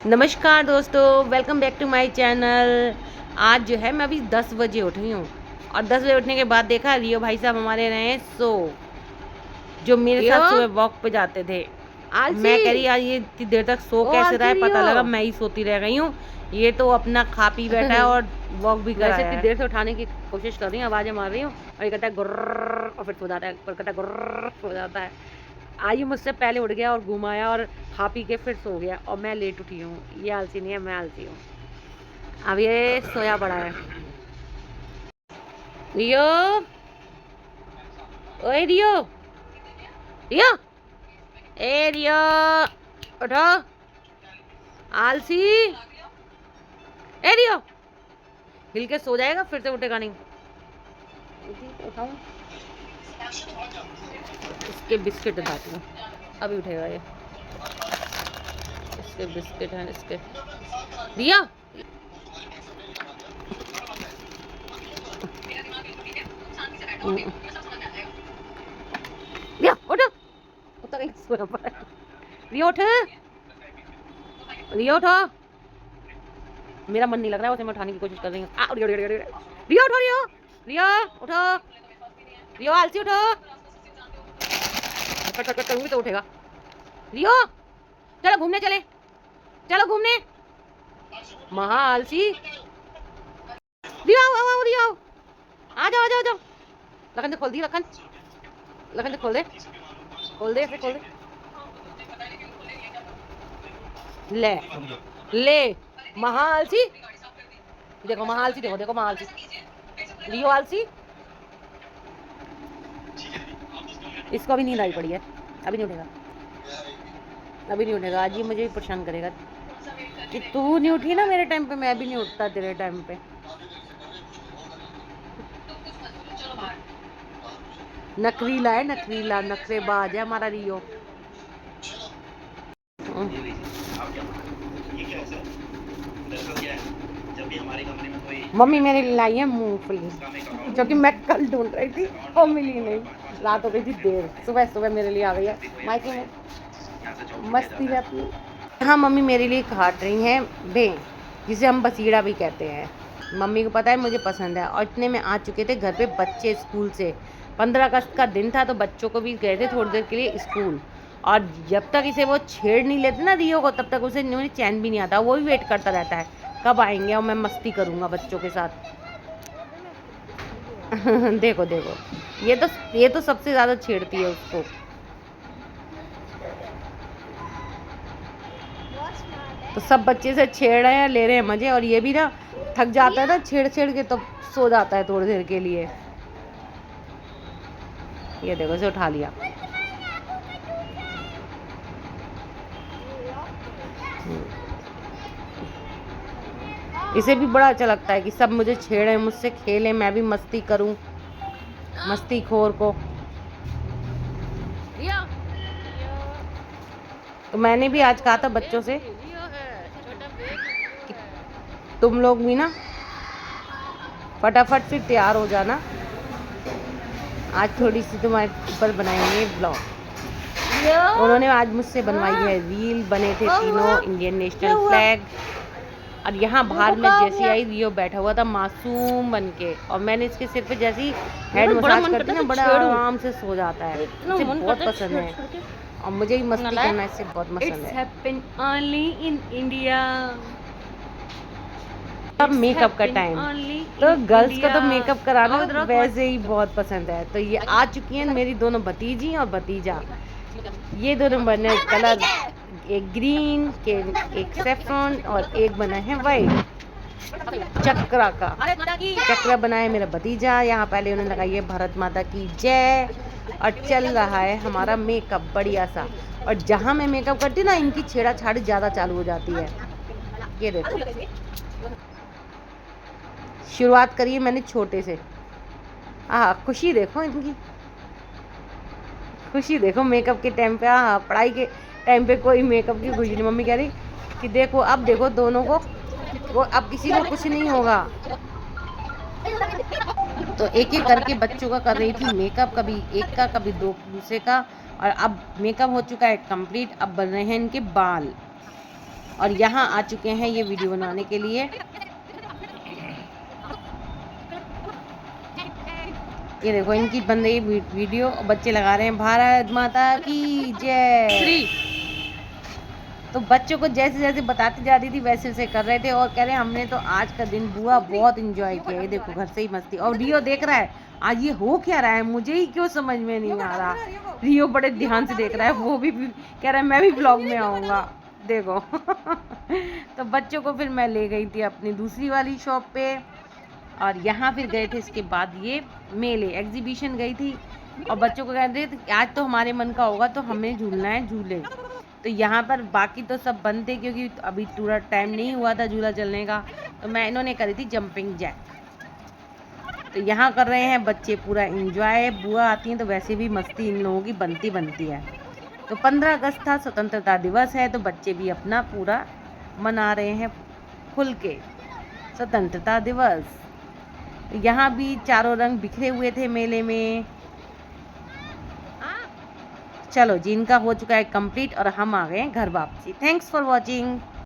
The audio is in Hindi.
नमस्कार दोस्तों, welcome back to my channel. आज जो है मैं अभी 10 बजे उठी हूँ और 10 बजे उठने के बाद देखा रियो भाई साहब हमारे रहे सो जो मेरे साथ सुबह वॉक पे जाते थे। मैं कह रही यार ये इतनी देर तक सो कैसे रहा है, पता लगा मैं ही सोती रह गई हूँ। ये तो अपना खा पी बैठा है और वॉक भी कर रहा है। इतनी देर से उठाने की कोशिश कर रही हूँ, आवाज़ें मार रही हूँ और ये कहता है गुर्र और फिर सो जाता है, फिर कहता है गुर्र सो जाता है। आयु मुझसे पहले उठ गया और घुमाया और खा पी के फिर सो गया और मैं लेट उठी हूँ। ये आलसी नहीं है, मैं आलसी हूँ। अब ये सोया पड़ा है। रियो, ओए रियो, रियो, ए रियो, उठो, आलसी, ए रियो, हिल के सो जाएगा फिर से उठेगा नहीं। उठाऊं इसके बिस्किट डालती हूँ, अभी उठेगा ये। इसके बिस्किट हैं इसके। रिया, रिया उठ, उठा कहीं सोया पड़ा है। रिया उठ, रिया उठो। मेरा मन नहीं लग रहा है, उसे मैं उठाने की कोशिश कर रही हूँ। रिया रिया रिया रिया उठो, रिया रिया उठो, रिया आलसी उठो। कट कट कट करूंगी तो उठेगा। रियो चलो घूमने चले, चलो घूमने। महा आलसी, रिया आओ आओ आओ, रिया आओ, आ जाओ आ जाओ आ जाओ। लखन से खोल दी, लखन लखन से खोल दे, खोल दे ऐसे खोल दे। ले ले महा आलसी, देखो महा आलसी, देखो देखो महा आलसी, रियो आलसी। इसको अभी नींद आई पड़ी है, अभी नहीं उठेगा, अभी नहीं उठेगा। आज ये मुझे भी परेशान करेगा कि तू नहीं उठी ना मेरे टाइम पे, मैं भी नहीं उठता तेरे टाइम पे। नखरीला है, नखरीला, नखरेबाज है हमारा रियो। मम्मी मेरे लिए लाई है मूंगफली, जो कि मैं कल ढूंढ रही थी वो मिली नहीं। रात हो गई थी देर, सुबह सुबह मेरे लिए आ गई है। मायके में मस्ती है अपनी। हाँ मम्मी मेरे लिए काट रही हैं बें, जिसे हम बसीड़ा भी कहते हैं। मम्मी को पता है मुझे पसंद है। और इतने में आ चुके थे घर पे बच्चे स्कूल से। 15 अगस्त का दिन था तो बच्चों को भी गए थे थोड़ी देर के लिए स्कूल। और जब तक इसे वो छेड़ नहीं लेते ना रियो को, तब तक उसे चैन भी नहीं आता। वो भी वेट करता रहता है कब आएंगे और मैं मस्ती करूँगा बच्चों के साथ। देखो देखो, ये तो सबसे ज़्यादा छेड़ती है उसको। तो सब बच्चे से छेड़ रहे हैं, ले रहे हैं मजे। और ये भी ना थक जाता है ना छेड़ छेड़ के, तो सो जाता है थोड़ी देर के लिए। ये देखो इसे उठा लिया। इसे भी बड़ा अच्छा लगता है कि सब मुझे छेड़े, मुझसे खेलें, मैं भी मस्ती करूं, मस्ती खोर को। तो मैंने भी आज कहा था बच्चों से कि तुम लोग भी ना फटाफट से तैयार हो जाना, आज थोड़ी सी तुम्हारे ऊपर बनाएंगे ब्लॉग। उन्होंने आज मुझसे बनवाई है रील, बने थे तीनों इंडियन नेशनल फ्लैग। और यहाँ बाहर में जैसे आई रियो बैठा हुआ था मासूम बन के, और मैंने इसके सिर पे जैसी हेड मसाज करती ना, बड़ा आराम से सो जाता है। मुझे बहुत पसंद है और मुझे ही मस्ती करना इससे बहुत पसंद है। मेकअप का टाइम तो गर्ल्स को तो मेकअप कराना वैसे ही बहुत पसंद है। तो ये आ चुकी हैं मेरी दोनों भतीजी और भतीजा। ये दोनों बने कलर, एक ग्रीन के, एक सेफ्रॉन और एक बना है वाइट चक्रा का। चक्रा बना है मेरा भतीजा। यहाँ पहले उन्होंने लगाई है भारत माता की जय। और चल रहा है हमारा मेकअप बढ़िया सा। और जहाँ मैं मेकअप करती ना, इनकी छेड़ा छाड़ी ज़्यादा चालू हो जाती है। ये देखो, शुरुआत करी है मैंने छोटे से। खुशी देखो इनकी, खुशी देखो मेकअप के टाइम पे। पढ़ाई के टाइम पे कोई मेकअप की खुशी नहीं। मम्मी कह रही कि देखो अब देखो दोनों को, वो अब किसी को कुछ नहीं होगा। तो एक एक करके बच्चों का कर रही थी मेकअप, कभी एक का कभी दूसरे का। और अब मेकअप हो चुका है कंप्लीट। अब बन रहे हैं इनके बाल। और यहाँ आ चुके हैं ये वीडियो बनाने के लिए। ये देखो इनकी बन रही वीडियो, बच्चे लगा रहे हैं भारत माता की जय। तो बच्चों को जैसे जैसे बताती जा रही थी वैसे वैसे कर रहे थे और कह रहे हैं हमने तो आज का दिन बुआ बहुत इंजॉय किया। ये देखो घर से ही मस्ती। और रियो देख रहा है आज ये हो क्या रहा है, मुझे ही क्यों समझ में नहीं आ रहा। रियो बड़े ध्यान से देख रहा है, वो भी कह रहा है मैं भी ब्लॉग में आऊँगा। देखो तो बच्चों को फिर मैं ले गई थी अपनी दूसरी वाली शॉप पे और यहाँ फिर गए थे इसके बाद ये मेले एग्जीबिशन गई थी। और बच्चों को कह रहे थे आज तो हमारे मन का होगा तो हमें झूलना है झूले। तो यहाँ पर बाकी तो सब बंद थे क्योंकि अभी पूरा टाइम नहीं हुआ था झूला चलने का। तो मैं इन्होंने करी थी जंपिंग जैक। तो यहाँ कर रहे हैं बच्चे पूरा एंजॉय। बुआ आती हैं तो वैसे भी मस्ती इन लोगों की बनती है। तो 15 अगस्त था, स्वतंत्रता दिवस है, तो बच्चे भी अपना पूरा मना रहे हैं खुल के स्वतंत्रता दिवस। यहाँ भी चारों रंग बिखरे हुए थे मेले में। चलो जी इनका हो चुका है कंप्लीट और हम आ गए हैं घर वापसी। Thanks for watching.